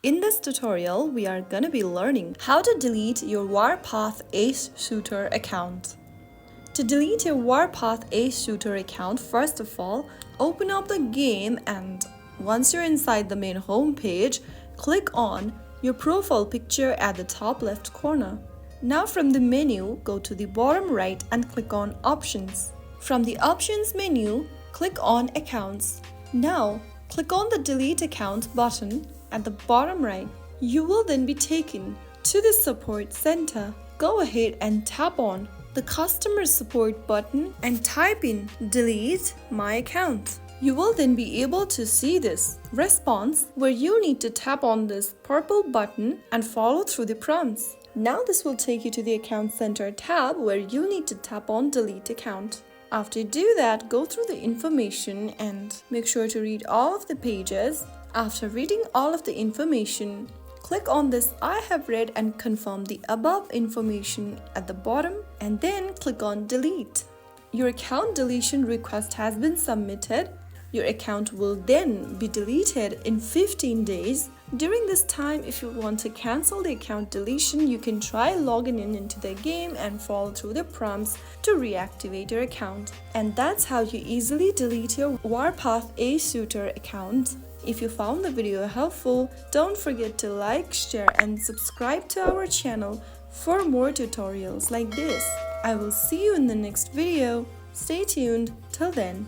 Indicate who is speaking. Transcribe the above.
Speaker 1: In this tutorial, we are gonna be learning how to delete your Warpath Ace Shooter account. To delete your Warpath Ace Shooter account, first of all, open up the game and once you're inside the main home page, click on your profile picture at the top left corner. Now from the menu, go to the bottom right and click on Options. From the Options menu, click on Accounts. Now, click on the Delete Account button at the bottom right. You will then be taken to the Support Center. Go ahead and tap on the Customer Support button and type in Delete My Account. You will then be able to see this response where you need to tap on this purple button and follow through the prompts. Now this will take you to the Account Center tab where you need to tap on Delete Account. After you do that, go through the information and make sure to read all of the pages. After reading all of the information, click on this I have read and confirm the above information at the bottom and then click on Delete. Your account deletion request has been submitted. Your account will then be deleted in 15 days. During this time, if you want to cancel the account deletion, you can try logging into the game and follow through the prompts to reactivate your account. And that's how you easily delete your Warpath Ace Shooter account. If you found the video helpful, don't forget to like, share and subscribe to our channel for more tutorials like this. I will see you in the next video. Stay tuned. Till then.